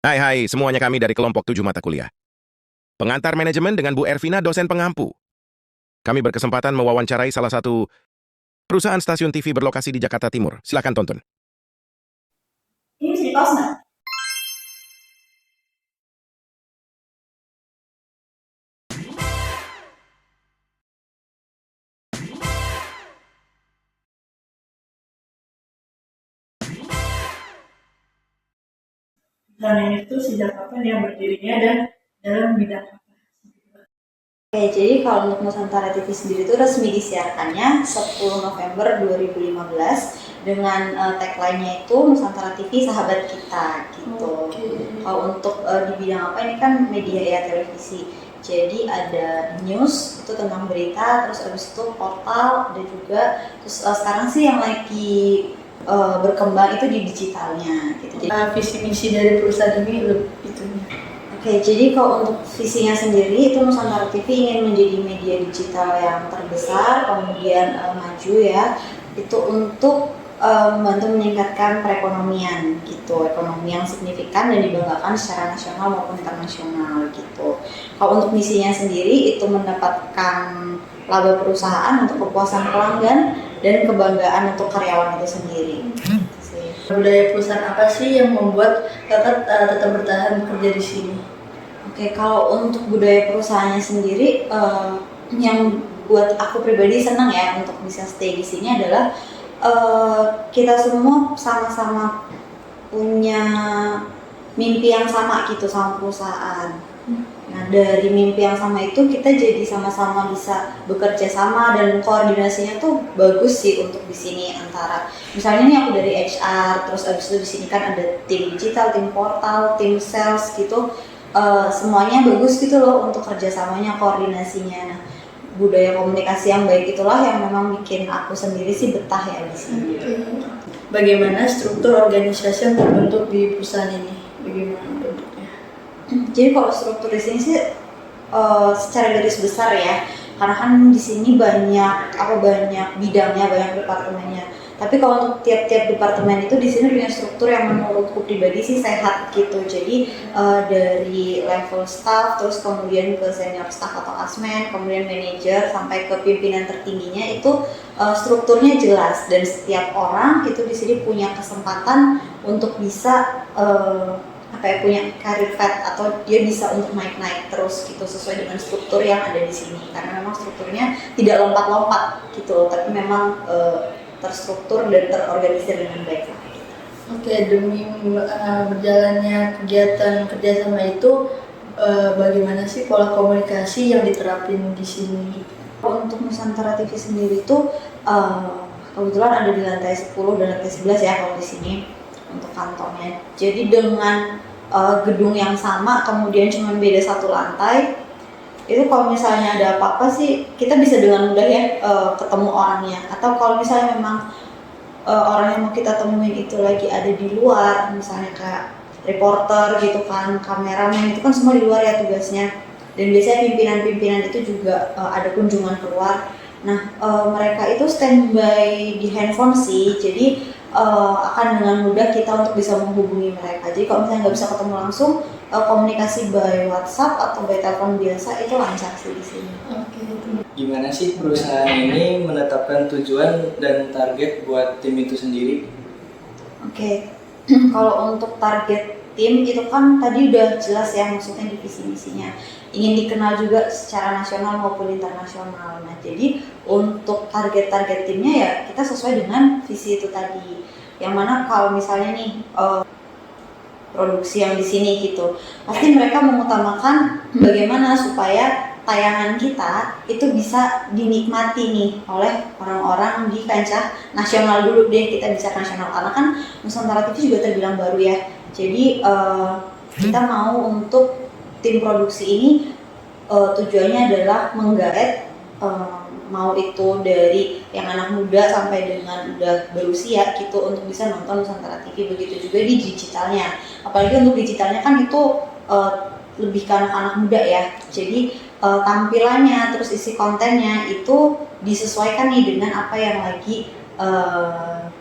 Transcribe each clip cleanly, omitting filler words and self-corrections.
Hai semuanya, kami dari kelompok 7 mata kuliah. Pengantar manajemen dengan Bu Ervina, dosen pengampu. Kami berkesempatan mewawancarai salah satu perusahaan stasiun TV berlokasi di Jakarta Timur. Silakan tonton. Ini bisa di-pause nggak? Dan ini tuh sejak kapan dia berdirinya dan dalam bidang apa? Oke, jadi kalau untuk Nusantara TV sendiri itu resmi disiarkannya 10 November 2015 dengan tagline-nya itu Nusantara TV Sahabat Kita gitu. Kalau untuk di bidang apa, ini kan media ya, televisi. Jadi ada news itu tentang berita, terus habis itu portal, ada juga terus sekarang sih yang lagi berkembang itu di digitalnya gitu. Jadi Visi misi dari perusahaan ini itunya. Oke, jadi kalau untuk visinya sendiri itu Nusantara TV ingin menjadi media digital yang terbesar, kemudian maju ya, itu untuk membantu meningkatkan perekonomian gitu, ekonomi yang signifikan dan dibanggakan secara nasional maupun internasional gitu. Kalau untuk misinya sendiri itu mendapatkan laba perusahaan untuk kepuasan pelanggan dan kebanggaan untuk karyawan itu sendiri. Budaya perusahaan apa sih yang membuat kakak tetap bertahan bekerja di sini? Oke, kalau untuk budaya perusahaannya sendiri, yang buat aku pribadi senang ya untuk bisa stay di sini adalah kita semua sama-sama punya mimpi yang sama gitu sama perusahaan. Nah, dari mimpi yang sama itu kita jadi sama-sama bisa bekerja sama dan koordinasinya tuh bagus sih untuk di sini, antara misalnya nih aku dari HR, terus abis itu di sini kan ada tim digital, tim portal, tim sales gitu. Semuanya bagus gitu loh untuk kerjasamanya, koordinasinya. Nah, budaya komunikasi yang baik itulah yang memang bikin aku sendiri sih betah ya di sini. Bagaimana struktur organisasi yang terbentuk di perusahaan ini? Bagaimana bentuknya? Jadi kalau struktur di sini sih secara garis besar ya, karena kan di sini banyak bidangnya, banyak departemennya. Tapi kalau untuk tiap-tiap departemen itu di sini punya struktur yang menurutku pribadi sih sehat gitu. Jadi dari level staff, terus kemudian ke senior staff atau asmen, kemudian manajer sampai ke pimpinan tertingginya itu strukturnya jelas, dan setiap orang itu di sini punya kesempatan untuk bisa punya career path atau dia bisa untuk naik terus gitu sesuai dengan struktur yang ada di sini, karena memang strukturnya tidak lompat-lompat gitu, tapi memang terstruktur dan terorganisir dengan baik. Oke, demi berjalannya kegiatan kerjasama itu, bagaimana sih pola komunikasi yang diterapin di sini? Untuk Nusantara TV sendiri itu kebetulan ada di lantai 10 dan lantai 11 ya kalau di sini untuk kantornya. Jadi dengan gedung yang sama kemudian cuma beda satu lantai, itu kalau misalnya ada apa-apa sih kita bisa dengan mudah ya ketemu orangnya. Atau kalau misalnya memang orang yang mau kita temuin itu lagi ada di luar, misalnya kayak reporter gitu kan, kameramen, itu kan semua di luar ya tugasnya. Dan biasanya pimpinan-pimpinan itu juga ada kunjungan keluar. Nah, mereka itu standby di handphone sih, jadi akan dengan mudah kita untuk bisa menghubungi mereka. Jadi kalau misalnya nggak bisa ketemu langsung, komunikasi by WhatsApp atau by telepon biasa itu lancar sih di sini. Gimana sih perusahaan ini menetapkan tujuan dan target buat tim itu sendiri? Oke, kalau untuk target tim itu kan tadi udah jelas ya, maksudnya di visi misinya ingin dikenal juga secara nasional maupun internasional. Nah, jadi untuk target timnya ya kita sesuai dengan visi itu tadi. Yang mana kalau misalnya nih produksi yang di sini gitu, pasti mereka mengutamakan bagaimana supaya tayangan kita itu bisa dinikmati nih oleh orang-orang di kancah nasional dulu deh, kita bisa nasional, karena kan Nusantara TV juga terbilang baru ya. Jadi kita mau untuk tim produksi ini tujuannya adalah menggaet mau itu dari yang anak muda sampai dengan udah berusia gitu untuk bisa nonton Nusantara TV. Begitu juga di digitalnya, apalagi untuk digitalnya kan itu lebih ke anak-anak muda ya. Jadi tampilannya terus isi kontennya itu disesuaikan nih dengan apa yang lagi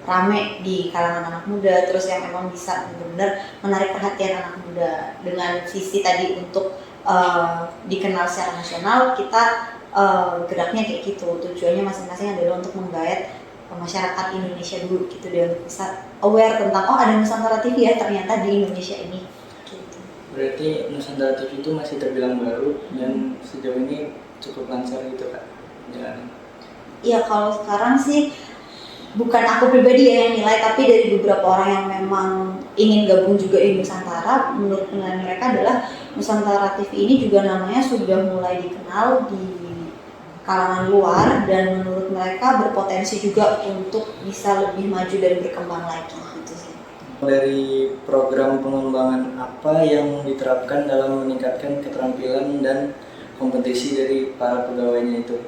rame di kalangan anak muda, terus yang memang bisa benar-benar menarik perhatian anak muda dengan visi tadi untuk dikenal secara nasional. Kita geraknya kayak gitu, tujuannya masing-masing adalah untuk menggait masyarakat Indonesia dulu gitu, dia untuk bisa aware tentang oh ada Nusantara TV ya ternyata di Indonesia ini gitu. Berarti Nusantara TV itu masih terbilang baru dan sejauh ini cukup lancar gitu Kak jalan. Iya, kalau sekarang sih bukan aku pribadi ya yang nilai, tapi dari beberapa orang yang memang ingin gabung juga di Nusantara, menurut penilaian mereka adalah Nusantara TV ini juga namanya sudah mulai dikenal di kalangan luar dan menurut mereka berpotensi juga untuk bisa lebih maju dan berkembang lagi gitu sih. Dari program pengembangan apa yang diterapkan dalam meningkatkan keterampilan dan kompetisi dari para pegawainya itu?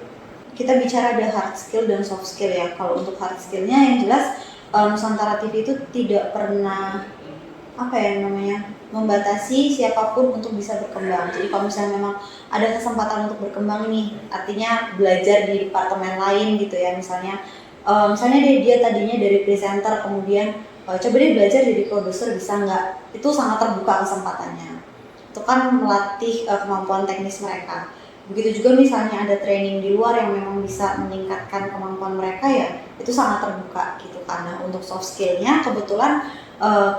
Kita bicara ada hard skill dan soft skill ya. Kalau untuk hard skillnya yang jelas Nusantara TV itu tidak pernah membatasi siapapun untuk bisa berkembang. Jadi kalau misalnya memang ada kesempatan untuk berkembang nih, artinya belajar di departemen lain gitu ya, misalnya dia tadinya dari presenter kemudian coba dia belajar jadi produser, bisa nggak? Itu sangat terbuka kesempatannya. Itu kan melatih kemampuan teknis mereka. Begitu juga misalnya ada training di luar yang memang bisa meningkatkan kemampuan mereka ya, itu sangat terbuka gitu. Karena untuk soft skillnya kebetulan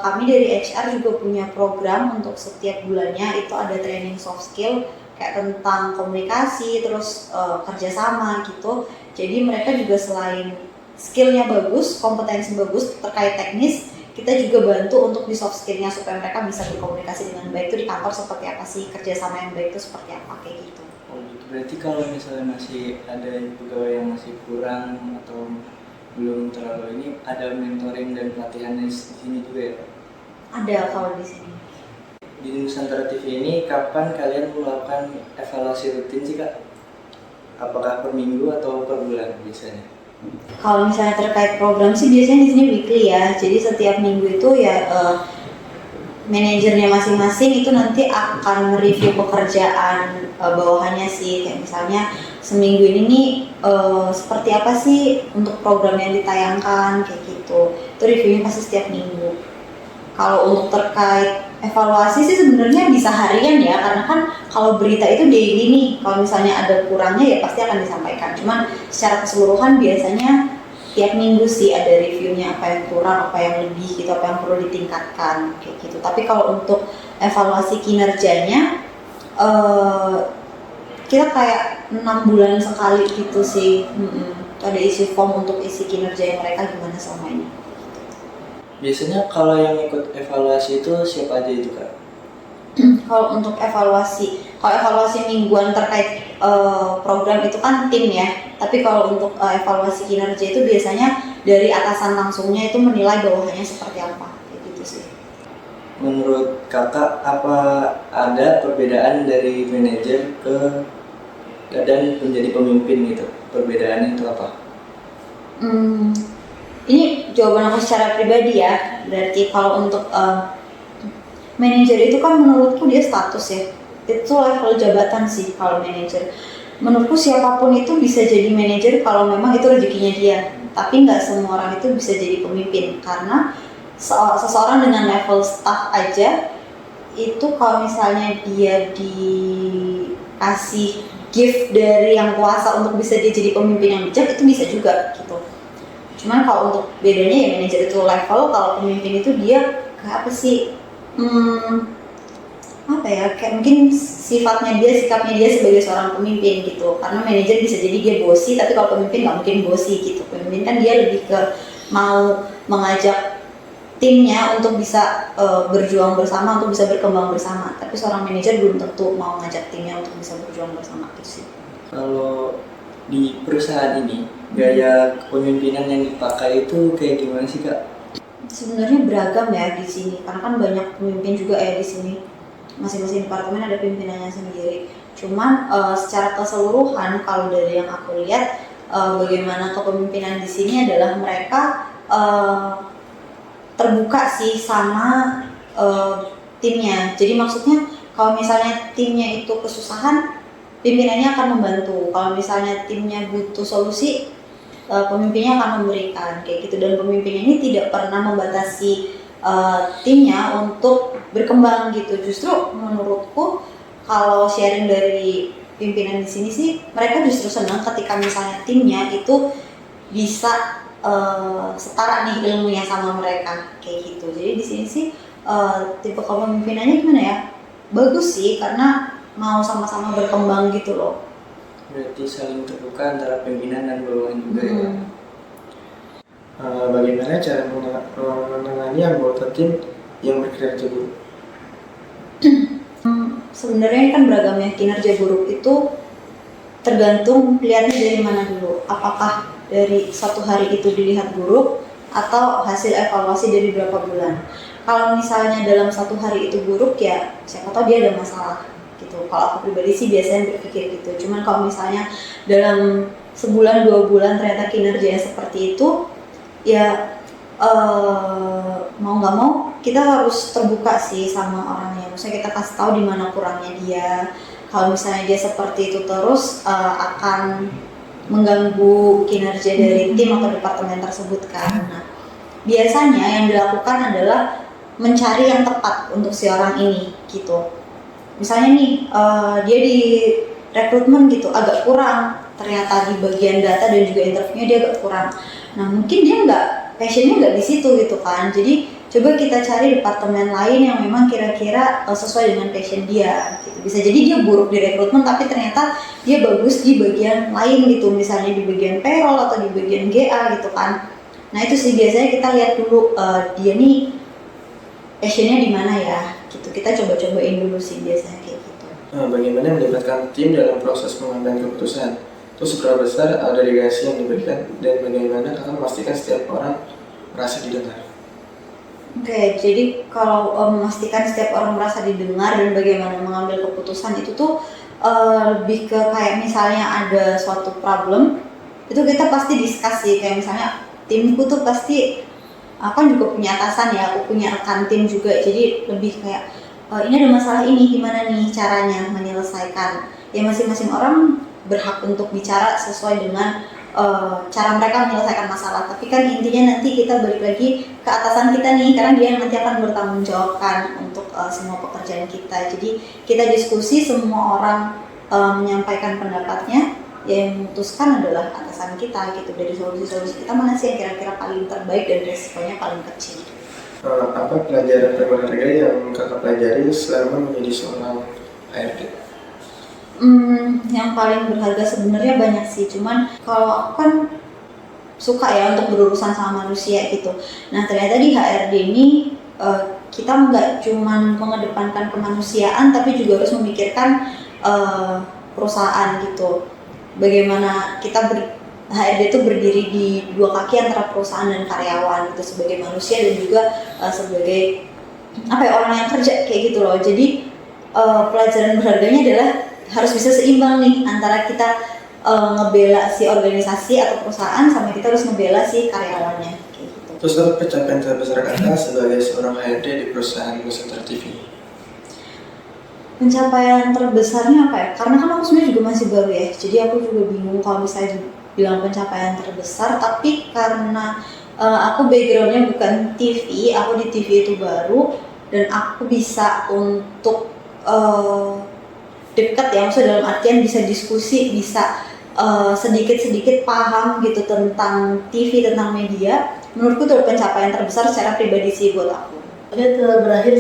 kami dari HR juga punya program untuk setiap bulannya itu ada training soft skill kayak tentang komunikasi, terus kerjasama gitu. Jadi mereka juga selain skillnya bagus, kompetensi bagus terkait teknis, kita juga bantu untuk di soft skillnya supaya mereka bisa berkomunikasi dengan baik itu di kantor seperti apa sih, kerjasama yang baik itu seperti apa kayak gitu. Oh gitu. Berarti kalau misalnya masih ada pegawai yang masih kurang atau belum terlalu ini, ada mentoring dan pelatihan di sini juga ya Pak? Ada kalau di sini. Di Nusantara TV ini kapan kalian melakukan evaluasi rutin sih Kak? Apakah per minggu atau per bulan biasanya? Kalau misalnya terkait program sih biasanya di sini weekly ya. Jadi setiap minggu itu ya manajernya masing-masing itu nanti akan mereview pekerjaan bawahannya sih. Kayak misalnya seminggu ini nih seperti apa sih untuk program yang ditayangkan kayak gitu. Itu reviewnya pasti setiap minggu. Kalau untuk terkait evaluasi sih sebenarnya bisa harian ya, karena kan kalau berita itu daily nih, kalau misalnya ada kurangnya ya pasti akan disampaikan. Cuman secara keseluruhan biasanya tiap minggu sih ada reviewnya, apa yang kurang, apa yang lebih gitu, apa yang perlu ditingkatkan kayak gitu. Tapi kalau untuk evaluasi kinerjanya kita kayak 6 bulan sekali gitu sih. Ada isi form untuk isi kinerja mereka gimana selama ini. Biasanya kalau yang ikut evaluasi itu siapa aja itu Kak? Kalau untuk evaluasi mingguan terkait program itu kan tim ya. Tapi kalau untuk evaluasi kinerja itu biasanya dari atasan langsungnya itu menilai bawahannya seperti apa, kayak gitu sih. Menurut Kakak apa ada perbedaan dari manajer ke dan menjadi pemimpin gitu? Perbedaannya itu apa? Ini jawaban aku secara pribadi ya. Berarti kalau untuk manajer itu kan menurutku dia status ya. Itu level jabatan sih kalau manajer. Menurutku siapapun itu bisa jadi manajer kalau memang itu rezekinya dia. Tapi nggak semua orang itu bisa jadi pemimpin karena seseorang dengan level staff aja itu kalau misalnya dia dikasih gift dari yang kuasa untuk bisa dia jadi pemimpin yang bijak, itu bisa juga gitu. Cuman kalau untuk bedanya ya manajer itu level, kalau pemimpin itu dia kayak apa sih? Kayak mungkin sikapnya dia sebagai seorang pemimpin gitu. Karena manajer bisa jadi dia bossy, tapi kalau pemimpin nggak mungkin bossy gitu. Pemimpin kan dia lebih ke mau mengajak timnya untuk bisa berjuang bersama, untuk bisa berkembang bersama. Tapi seorang manajer belum tentu mau ngajak timnya untuk bisa berjuang bersama gitu sih. Kalau di perusahaan ini gaya kepemimpinan yang dipakai itu kayak gimana sih Kak? Sebenarnya beragam ya di sini, karena kan banyak pemimpin juga ya di sini. Masing-masing departemen ada pimpinannya sendiri. Cuman secara keseluruhan kalau dari yang aku lihat bagaimana kepemimpinan di sini adalah mereka terbuka sih sama timnya. Jadi maksudnya kalau misalnya timnya itu kesusahan, pimpinannya akan membantu. Kalau misalnya timnya butuh solusi, pemimpinnya akan memberikan kayak gitu, dan pemimpinnya ini tidak pernah membatasi timnya untuk berkembang gitu. Justru menurutku kalau sharing dari pimpinan di sini sih, mereka justru senang ketika misalnya timnya itu bisa setara nih ilmunya sama mereka kayak gitu. Jadi di sini sih tipe kepemimpinannya gimana ya? Bagus sih, karena mau sama-sama berkembang gitu loh. Berarti saling terbuka antara pimpinan dan bawahan juga ya. Bagaimana cara menangani anggota tim yang berkinerja buruk? Sebenarnya kan beragam ya, kinerja buruk itu tergantung lihatnya dari mana dulu. Apakah dari satu hari itu dilihat buruk atau hasil evaluasi dari berapa bulan. Kalau misalnya dalam satu hari itu buruk, ya siapa tahu dia ada masalah gitu. Kalau aku pribadi sih biasanya berpikir gitu. Cuman kalau misalnya dalam sebulan 2 bulan ternyata kinerjanya seperti itu, ya mau nggak mau kita harus terbuka sih sama orangnya. Maksudnya kita kasih tahu di mana kurangnya dia. Kalau misalnya dia seperti itu terus akan mengganggu kinerja dari tim atau departemen tersebut kan. Nah, biasanya yang dilakukan adalah mencari yang tepat untuk si orang ini gitu. Misalnya nih dia di rekrutmen gitu agak kurang, ternyata di bagian data dan juga interviewnya dia agak kurang. Nah mungkin dia passionnya nggak di situ gitu kan. Jadi coba kita cari departemen lain yang memang kira-kira sesuai dengan passion dia gitu. Bisa jadi dia buruk di rekrutmen tapi ternyata dia bagus di bagian lain gitu, misalnya di bagian payroll atau di bagian GA gitu kan. Nah itu sih biasanya kita lihat dulu dia nih passionnya di mana ya gitu. Kita coba-cobain dulu sih biasanya kayak gitu. Bagaimana melibatkan tim dalam proses pengambilan keputusan? Terus seberapa besar delegasi yang diberikan dan bagaimana kakak memastikan setiap orang merasa didengar? Oke, jadi kalau memastikan setiap orang merasa didengar dan bagaimana mengambil keputusan itu tuh lebih ke kayak misalnya ada suatu problem, itu kita pasti diskusi. Kayak misalnya timku tuh pasti, aku kan juga punya atasan ya, aku punya rekan tim juga, jadi lebih kayak ini ada masalah ini, gimana nih caranya menyelesaikan. Ya masing-masing orang berhak untuk bicara sesuai dengan cara mereka menyelesaikan masalah, tapi kan intinya nanti kita balik lagi ke atasan kita nih, karena dia nanti akan bertanggung jawabkan untuk semua pekerjaan kita. Jadi kita diskusi, semua orang menyampaikan pendapatnya, yang memutuskan adalah atasan kita gitu. Dari solusi-solusi kita mana sih yang kira-kira paling terbaik dan resikonya paling kecil. Apa pelajaran berharga yang kakak pelajari selama menjadi seorang HRD? Yang paling berharga sebenarnya banyak sih, cuman kalau aku kan suka ya untuk berurusan sama manusia gitu. Nah ternyata di HRD ini kita nggak cuman mengedepankan kemanusiaan, tapi juga harus memikirkan perusahaan gitu. Bagaimana kita HRD itu berdiri di dua kaki antara perusahaan dan karyawan gitu, sebagai manusia dan juga sebagai orang yang kerja kayak gitu loh. Jadi pelajaran berharganya adalah harus bisa seimbang nih antara kita ngebela si organisasi atau perusahaan sama kita harus ngebela si karyawannya kayak gitu. Terus apa pencapaian terbesar kakak sebagai seorang HRD di perusahaan Nusantara TV? Pencapaian terbesarnya apa ya? Karena kan aku sebenarnya juga masih baru ya, jadi aku juga bingung kalau misalnya bilang pencapaian terbesar. Tapi karena aku backgroundnya bukan TV, aku di TV itu baru, dan aku bisa untuk dekat ya, maksudnya dalam artian bisa diskusi, bisa sedikit-sedikit paham gitu tentang TV, tentang media. Menurutku itu pencapaian terbesar secara pribadi sih buat aku. Oke, telah berakhir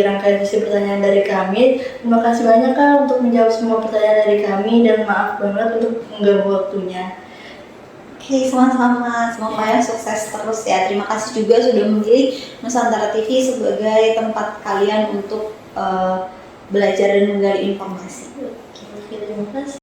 rangkaian sesi pertanyaan dari kami. Terima kasih banyak Kak untuk menjawab semua pertanyaan dari kami, dan maaf banget untuk mengganggu waktunya. Oke, sama-sama. Semoga ya sukses terus ya. Terima kasih juga sudah memilih Nusantara TV sebagai tempat kalian untuk belajar dan menggali informasi. Oke, terima kasih.